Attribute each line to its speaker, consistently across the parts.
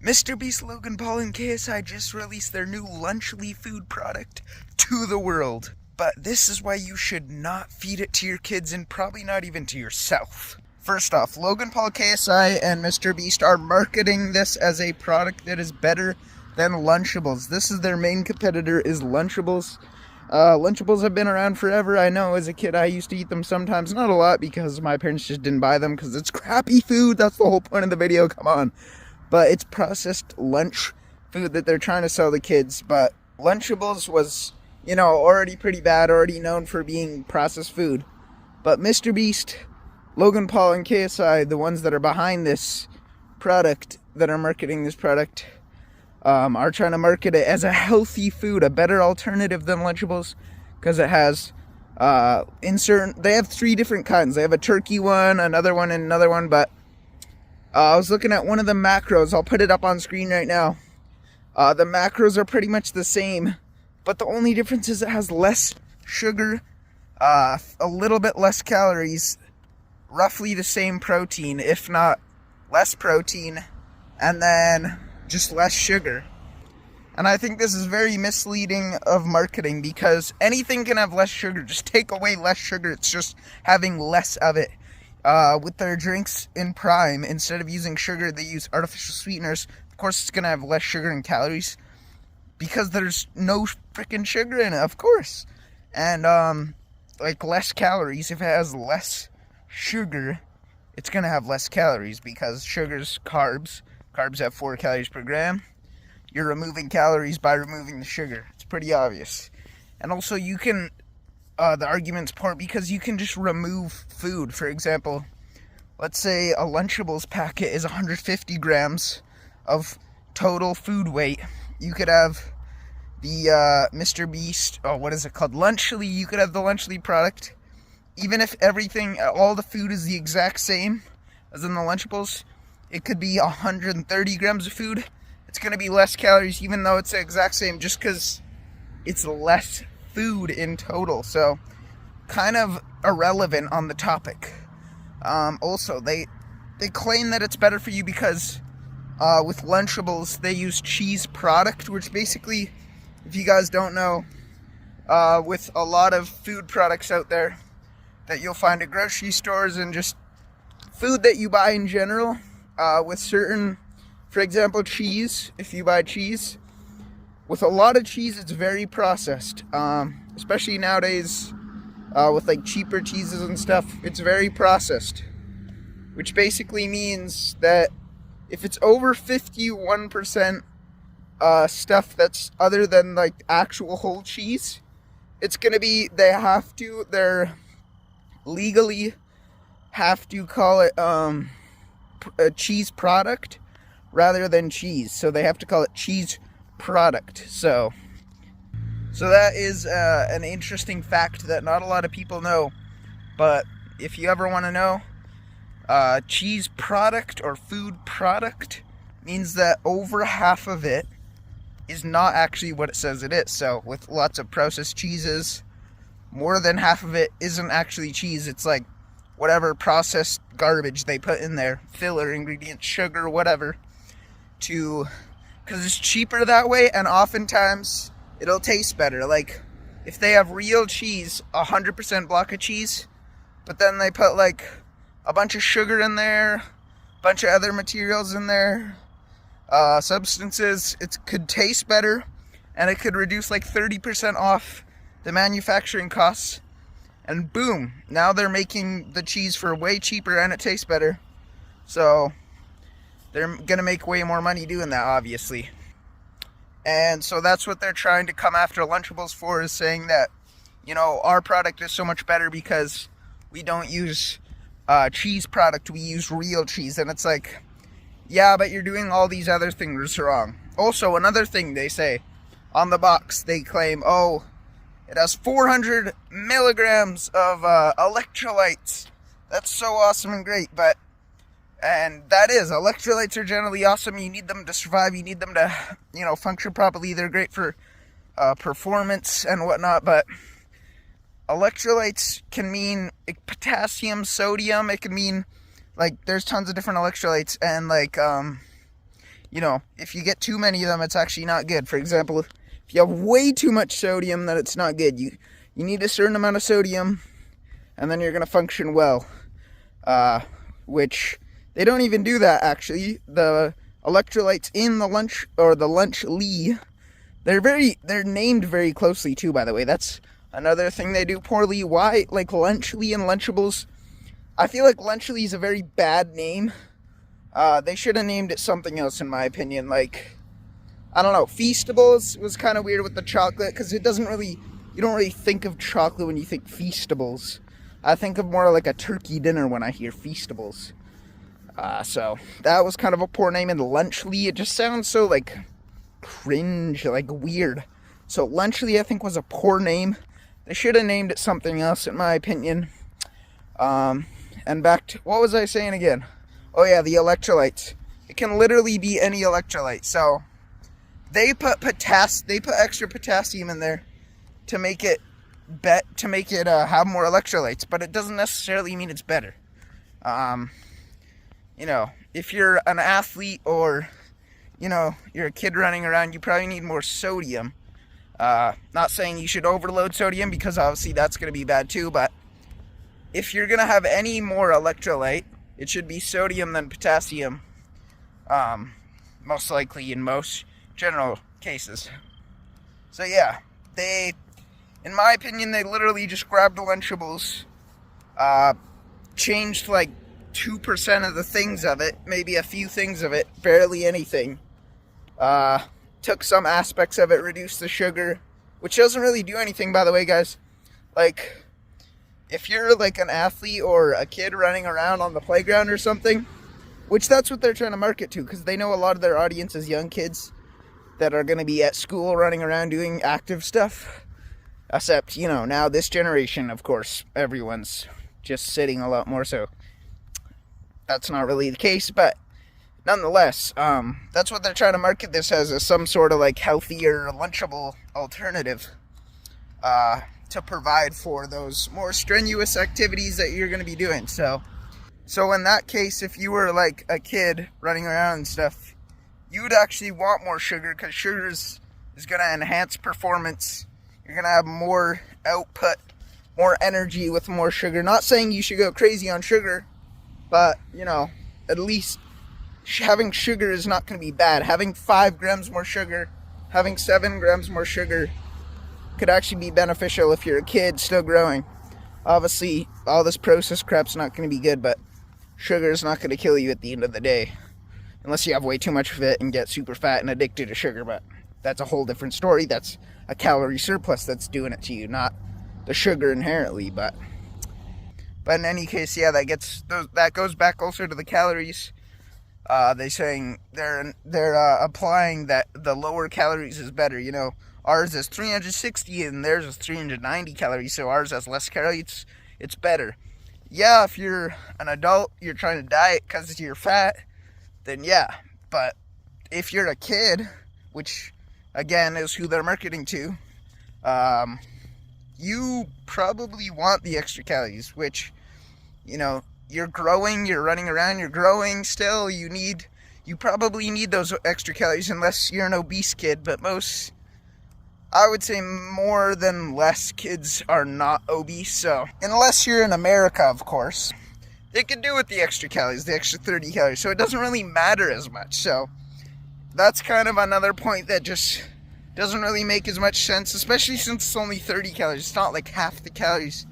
Speaker 1: Mrbeast, Logan Paul, and KSI just released their new Lunchly food product to the world. But this is why you should not feed it to your kids and probably not even to yourself. First off, Logan Paul, KSI, and Mrbeast are marketing this as a product that is better than Lunchables. This is their main competitor, is Lunchables. Lunchables have been around forever. I know as a kid I used to eat them sometimes, not a lot because my parents just didn't buy them because it's crappy food. That's the whole point of the video, come on. But it's processed lunch food that they're trying to sell the kids. But Lunchables was, already pretty bad, already known for being processed food. But Mrbeast, Logan Paul, and KSI, the ones that are behind this product, that are marketing this product, are trying to market it as a healthy food, a better alternative than Lunchables, because it has, they have 3 different kinds. They have a turkey one, another one, and another one, but I was looking at one of the macros. I'll put it up on screen right now. The macros are pretty much the same, but the only difference is it has less sugar, a little bit less calories, roughly the same protein, if not less protein, and then just less sugar. And I think this is very misleading of marketing because anything can have less sugar. Just take away less sugar. It's just having less of it. With their drinks in Prime, instead of using sugar, they use artificial sweeteners. Of course, it's going to have less sugar and calories because there's no freaking sugar in it, of course. And, less calories. If it has less sugar, it's going to have less calories because sugar's carbs. Carbs have 4 calories per gram. You're removing calories by removing the sugar. It's pretty obvious. And also, you can, the argument's poor because you can just remove food. For example, let's say a Lunchables packet is 150 grams of total food weight. You could have the Mrbeast, what is it called? Lunchly. You could have the Lunchly product. Even if all the food is the exact same as in the Lunchables, it could be 130 grams of food. It's going to be less calories even though it's the exact same just because it's less food in total. So kind of irrelevant on the topic. Also, they claim that it's better for you because with Lunchables they use cheese product, which basically, if you guys don't know, with a lot of food products out there that you'll find at grocery stores and just food that you buy in general, with certain, for example, cheese. If you buy cheese, with a lot of cheese, it's very processed, especially nowadays with cheaper cheeses and stuff. It's very processed, which basically means that if it's over 51% stuff that's other than actual whole cheese, it's gonna be, they're legally have to call it a cheese product rather than cheese, so they have to call it cheese product. So that is an interesting fact that not a lot of people know, but if you ever want to know, cheese product or food product means that over half of it is not actually what it says it is. So with lots of processed cheeses, more than half of it isn't actually cheese. It's whatever processed garbage they put in there, filler ingredients, sugar, whatever, because it's cheaper that way, and oftentimes it'll taste better. If they have real cheese, 100% block of cheese, but then they put a bunch of sugar in there, a bunch of other materials in there, substances, it could taste better, and it could reduce 30% off the manufacturing costs. And boom, now they're making the cheese for way cheaper and it tastes better. So they're going to make way more money doing that, obviously. And so that's what they're trying to come after Lunchables for, is saying that, our product is so much better because we don't use cheese product, we use real cheese. And it's yeah, but you're doing all these other things wrong. Also, another thing they say on the box, they claim, it has 400 milligrams of electrolytes. That's so awesome and great, and that is, electrolytes are generally awesome. You need them to survive. You need them to, function properly. They're great for performance and whatnot, but electrolytes can mean potassium, sodium. It can mean, there's tons of different electrolytes, and, you know, if you get too many of them, it's actually not good. For example, if you have way too much sodium, then it's not good. You need a certain amount of sodium, and then you're going to function well. Which they don't even do that, actually. The electrolytes in the Lunchly, they're named very closely too, by the way. That's another thing they do poorly. Why, like, Lunchly and Lunchables? I feel like Lunchly is a very bad name. They should have named it something else, in my opinion. Like, I don't know, Feastables was kind of weird with the chocolate, because you don't really think of chocolate when you think Feastables. I think of more like a turkey dinner when I hear Feastables. So that was kind of a poor name. And Lunchly, it just sounds so, like, cringe, like, weird. So Lunchly, I think, was a poor name. They should have named it something else, in my opinion. And back to, what was I saying again? Oh yeah, the electrolytes. It can literally be any electrolyte. So they put extra potassium in there to make it have more electrolytes, but it doesn't necessarily mean it's better. You know, if you're an athlete or, you know, you're a kid running around, you probably need more sodium. Not saying you should overload sodium, because obviously that's going to be bad too, but if you're going to have any more electrolyte, it should be sodium than potassium. Most likely in most general cases. So yeah, in my opinion, they literally just grabbed the Lunchables, changed like 2% of the things of it, maybe a few things of it, barely anything. Took some aspects of it, reduced the sugar, which doesn't really do anything, by the way, guys. Like, if you're like an athlete or a kid running around on the playground or something, which that's what they're trying to market to, because they know a lot of their audience is young kids that are going to be at school running around doing active stuff. Except, you know, now this generation, of course, everyone's just sitting a lot more, so that's not really the case, but nonetheless, that's what they're trying to market this as some sort of like healthier, lunchable alternative to provide for those more strenuous activities that you're going to be doing. So in that case, if you were like a kid running around and stuff, you would actually want more sugar, because sugar is going to enhance performance. You're going to have more output, more energy with more sugar. Not saying you should go crazy on sugar, but, you know, at least having sugar is not going to be bad. Having 5 grams more sugar, having 7 grams more sugar could actually be beneficial if you're a kid still growing. Obviously, all this processed crap's not going to be good, but sugar is not going to kill you at the end of the day. Unless you have way too much of it and get super fat and addicted to sugar, but that's a whole different story. That's a calorie surplus that's doing it to you, not the sugar inherently. But in any case, yeah, that goes back also to the calories. They're saying they're applying that the lower calories is better. You know, ours is 360 and theirs is 390 calories, so ours has less calories. It's better. Yeah, if you're an adult, you're trying to diet because you're fat, then yeah. But if you're a kid, which again is who they're marketing to, you probably want the extra calories, which, you know, you're growing, you're running around, you're growing still, you probably need those extra calories, unless you're an obese kid. But most, I would say more than less kids are not obese. So unless you're in America, of course, they could do with the extra calories, the extra 30 calories, so it doesn't really matter as much. So that's kind of another point that just doesn't really make as much sense, especially since it's only 30 calories. It's not like half the calories.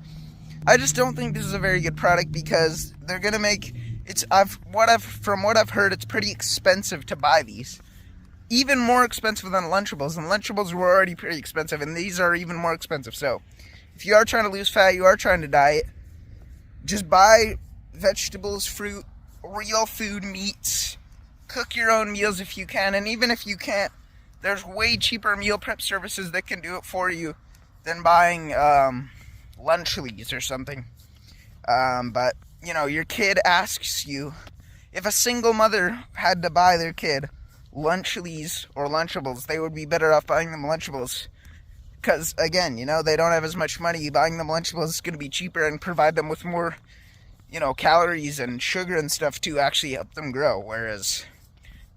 Speaker 1: I just don't think this is a very good product, because they're gonna make from what I've heard, it's pretty expensive to buy these. Even more expensive than Lunchables, and Lunchables were already pretty expensive, and these are even more expensive. So if you are trying to lose fat, you are trying to diet, just buy vegetables, fruit, real food, meats. Cook your own meals if you can, and even if you can't, there's way cheaper meal prep services that can do it for you than buying Lunchlys or something. But, you know, your kid asks you, if a single mother had to buy their kid Lunchlys or Lunchables, they would be better off buying them Lunchables. Because, again, you know, they don't have as much money. Buying them Lunchables is going to be cheaper and provide them with more, you know, calories and sugar and stuff to actually help them grow. Whereas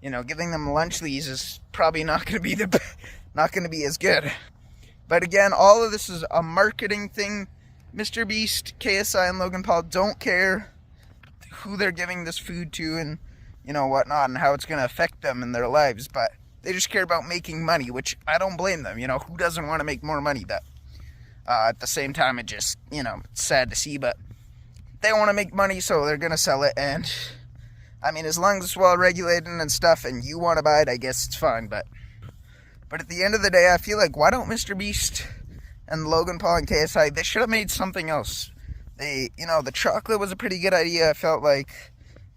Speaker 1: you know, giving them Lunchlies is probably not going to be not going to be as good. But again, all of this is a marketing thing. Mrbeast, KSI, and Logan Paul don't care who they're giving this food to and, you know, whatnot, and how it's going to affect them in their lives. But they just care about making money, which I don't blame them. You know, who doesn't want to make more money? But at the same time, it just, you know, it's sad to see. But they want to make money, so they're going to sell it. And, I mean, as long as it's well-regulated and stuff and you want to buy it, I guess it's fine. But at the end of the day, I feel like, why don't Mrbeast and Logan Paul and KSI, they should have made something else. You know, the chocolate was a pretty good idea. I felt like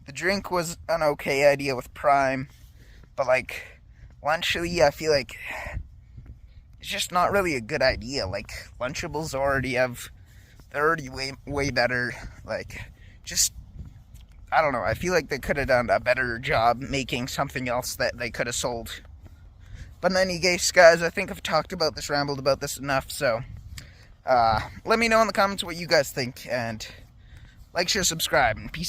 Speaker 1: the drink was an okay idea with Prime. But, like, Lunchly, I feel like it's just not really a good idea. Like, Lunchables they're already way better. Like, just, I don't know. I feel like they could have done a better job making something else that they could have sold. But in any case, guys, I think I've talked about this, rambled about this enough, so let me know in the comments what you guys think, and like, share, subscribe, and peace.